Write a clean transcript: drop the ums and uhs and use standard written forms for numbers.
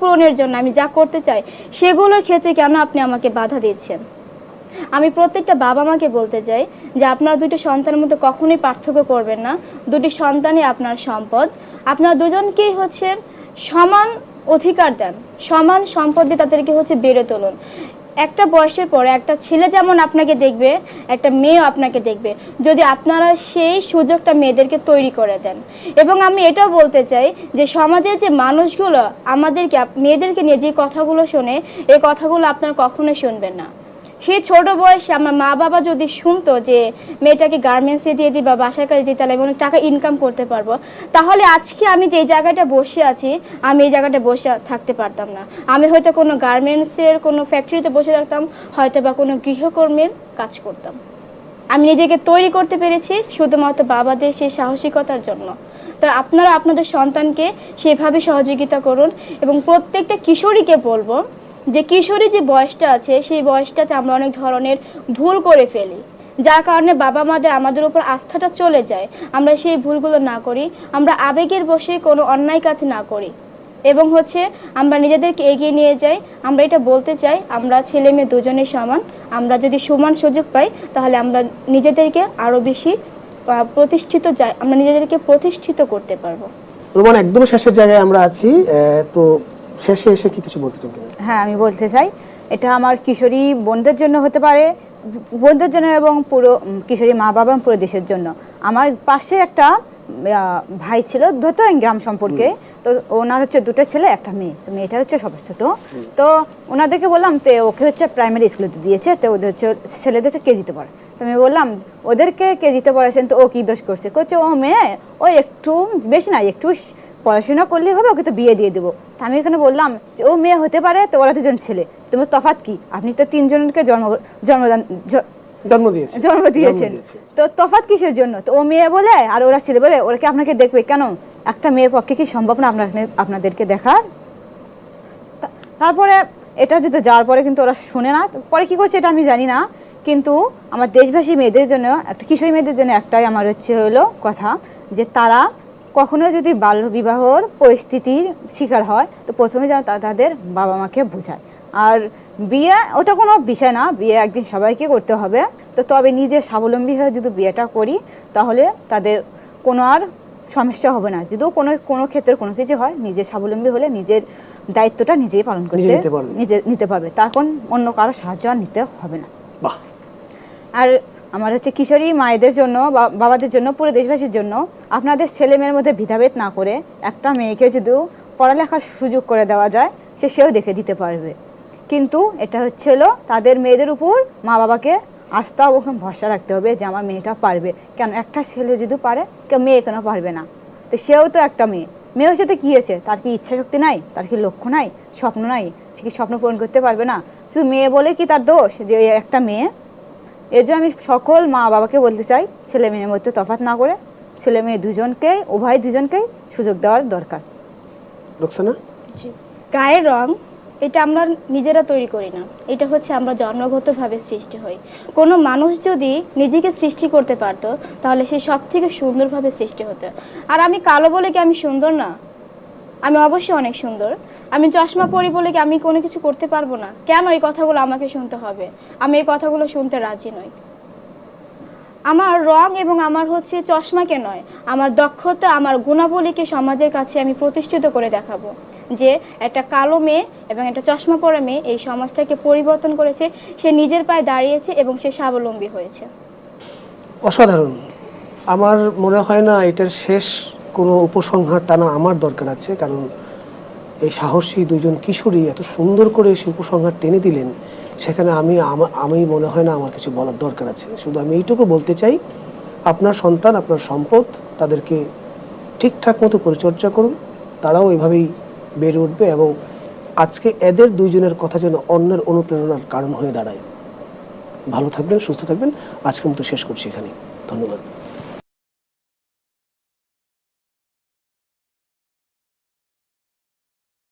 পূরণের জন্য আমি যা করতে চাই সেগুলোর ক্ষেত্রে কেন আপনি আমাকে বাধা দিচ্ছেন? আমি প্রত্যেকটা বাবা মাকে বলতে চাই যে আপনারা দুটি সন্তানের মধ্যে কখনোই পার্থক্য করবেন না। দুটি সন্তানই আপনার সম্পদ। আপনারা দুজনকেই হচ্ছে সমান অধিকার দেন, সমান সম্পদ দিয়ে তাদেরকে হচ্ছে বেড়ে তুলুন। একটা বয়সের পরে একটা ছেলে যেমন আপনাকে দেখবে, একটা মেয়েও আপনাকে দেখবে, যদি আপনারা সেই সুযোগটা মেয়েদেরকে তৈরি করে দেন। এবং আমি এটাও বলতে চাই যে সমাজের যে মানুষগুলো আমাদেরকে মেয়েদেরকে নিয়ে যে কথাগুলো শোনে, এই কথাগুলো আপনারা কখনোই শুনবেন না। সেই ছোট বয়সে আমার মা বাবা যদি শুনতো যে মেয়েটাকে গার্মেন্টসে দিয়ে দিই বা বাসার কাজে দিই তাহলে অনেক টাকা ইনকাম করতে পারবো, তাহলে আজকে আমি যে জায়গাটা বসে আছি আমি এই জায়গাটা বসে থাকতে পারতাম না। আমি হয়তো কোনো গার্মেন্টসের কোনো ফ্যাক্টরিতে বসে থাকতাম, হয়তো বা কোনো গৃহকর্মীর কাজ করতাম। আমি নিজেকে তৈরি করতে পেরেছি শুধুমাত্র বাবাদের সেই সাহসিকতার জন্য। তো আপনারা আপনাদের সন্তানকে সেভাবে সহযোগিতা করুন। এবং প্রত্যেকটা কিশোরীকে বলবো যে কিশোরী যে বয়সটা আছে সেই বয়সটাতে আমরা অনেক ধরনের ভুল করে ফেলি, যার কারণে বাবা মাদের আমাদের উপর আস্থাটা চলে যায়। আমরা সেই ভুলগুলো না করি, আমরা আবেগের বশে কোনো অন্যায় কাজ না করি এবং হচ্ছে আমরা নিজেদেরকে এগিয়ে নিয়ে যাই। আমরা এটা বলতে চাই আমরা ছেলে মেয়ে দুজনেই সমান। আমরা যদি সমান সুযোগ পাই তাহলে আমরা নিজেদেরকে আরও বেশি আমরা নিজেদেরকে প্রতিষ্ঠিত করতে পারবো। রোমান, একদম শেষের জায়গায় আমরা আছি, তো শেষে এসে কি কিছু বলতে চান? হ্যাঁ, আমি বলতে চাই এটা আমার কিশোরী বোনদের জন্য হতে পারে, বোনদের জন্য এবং পুরো কিশোরী মা বাবা এবং পুরো দেশের জন্য। আমার পাশে একটা ভাই ছিল ধরতেন গ্রাম সম্পর্কে, তো ওনার হচ্ছে দুটো ছেলে একটা মেয়ে, তো মেয়েটা হচ্ছে সবচেয়ে ছোটো। তো ওনাদেরকে বললাম তো ওকে হচ্ছে প্রাইমারি স্কুলে দিয়েছে, তো ওদের হচ্ছে ছেলেদের কেজিতে পড়ে। তো আমি বললাম ওদেরকে কেজিতে পড়াচ্ছেন তো ও কী দোষ করছে? করছে ও মেয়ে, ও একটু বেশি না একটু পড়াশোনা করলেই হবে, ওকে তো বিয়ে দিয়ে দেবো। তা আমি এখানে বললাম যে ও মেয়ে হতে পারে, তো ওরা দুজন ছেলে, তোমার তফাৎ কি? আপনি তো তিনজনকে জন্ম দিয়েছেন, তো তফাৎ কিসের জন্য? তো ও মেয়ে বলে আর ওরা ছেলে বলে, ওরা কি আপনাকে দেখবে কেন? একটা মেয়ের পক্ষে কি সম্ভব না আপনাদেরকে দেখার? তারপরে এটা যদি যাওয়ার পরে কিন্তু ওরা শুনে না, পরে কি করছে এটা আমি জানি না। কিন্তু আমার দেশবাসী মেয়েদের জন্য, একটা কিশোরী মেয়েদের জন্য একটাই আমার হলো কথা, যে তারা কখনো যদি বাল্য বিবাহর পরিস্থিতির শিকার হয় তো প্রথমে যেন তাদের বাবা মাকে বোঝায়। আর বিয়ে ওটা কোনো বিষয় না, বিয়ে একদিন সবাইকে করতে হবে। তো তবে নিজে স্বাবলম্বী হয়ে যদি বিয়েটা করি তাহলে তাদের কোনো আর সমস্যা হবে না। যদিও কোনো ক্ষেত্রে কোনো কিছু হয়, নিজে স্বাবলম্বী হলে নিজের দায়িত্বটা নিজেই পালন করতে নিতে পারবে, তখন অন্য কারো সাহায্য আর নিতে হবে না। আর আমার হচ্ছে কিশোরী মায়েদের জন্য বা বাবাদের জন্য, পুরো দেশবাসীর জন্য, আপনাদের ছেলে মেয়ের মধ্যে ভেদাভেদ না করে একটা মেয়েকে যদি পড়ালেখার সুযোগ করে দেওয়া যায় সেও দেখে দিতে পারবে। কিন্তু এটা হলো তাদের মেয়েদের উপর মা বাবাকে আস্থা এবং ভরসা রাখতে হবে যে আমার মেয়েটা পারবে। কেন একটা ছেলে যদি পারে মেয়ে কেন পারবে না? তো সেও তো একটা মেয়ের সাথে কী হয়েছে? তার কি ইচ্ছা শক্তি নাই? তার কি লক্ষ্য নাই? স্বপ্ন নাই? সে কি স্বপ্ন পূরণ করতে পারবে না? শুধু মেয়ে বলে কি তার দোষ যে একটা মেয়ে? এর জন্য আমি সকল মা বাবাকে বলতে চাই ছেলে মেয়ের মধ্যে তফাৎ না করে ছেলে মেয়ে দুজনকেই সুযোগ দেওয়ার দরকার। গায়ের রং এটা আমরা নিজেরা তৈরি করি না, এটা হচ্ছে আমরা জন্মগতভাবে সৃষ্টি হই। কোনো মানুষ যদি নিজেকে সৃষ্টি করতে পারতো তাহলে সে সব থেকে সুন্দরভাবে সৃষ্টি হতো। আর আমি কালো বলে কি আমি সুন্দর না? আমি অবশ্যই অনেক সুন্দর। আমি চশমা পরি বলে কি আমি কোনো কিছু করতে পারবো না? কেন এই কথাগুলো আমাকে শুনতে হবে? আমি এই কথাগুলো শুনতে রাজি নই। আমার রং এবং আমার হচ্ছে চশমাকে নয়, আমার দক্ষতা, আমার গুণাবলীকে সমাজের কাছে আমি প্রতিষ্ঠিত করে দেখাবো যে একটা কালো মেয়ে এবং একটা চশমা পরা মেয়ে এই সমাজটাকে পরিবর্তন করেছে, সে নিজের পায়ে দাঁড়িয়েছে এবং সে স্বাবলম্বী হয়েছে। অসাধারণ। আমার মনে হয় না এটার শেষ কোনো উপসংহার টানা আমার দরকার আছে, কারণ এই সাহসী দুইজন কিশোরী এত সুন্দর করে সেই উপসংহার টেনে দিলেন, সেখানে আমি মনে হয় না আমার কিছু বলার দরকার আছে। শুধু আমি এইটুকু বলতে চাই, আপনার সন্তান আপনার সম্পদ, তাদেরকে ঠিকঠাক মতো পরিচর্যা করুন, তারাও এভাবেই বেড়ে উঠবে এবং আজকে এদের দুইজনের কথা যেন অন্যের অনুপ্রেরণার কারণ হয়ে দাঁড়ায়। ভালো থাকবেন, সুস্থ থাকবেন। আজকের মতো শেষ করছি এখানে। ধন্যবাদ।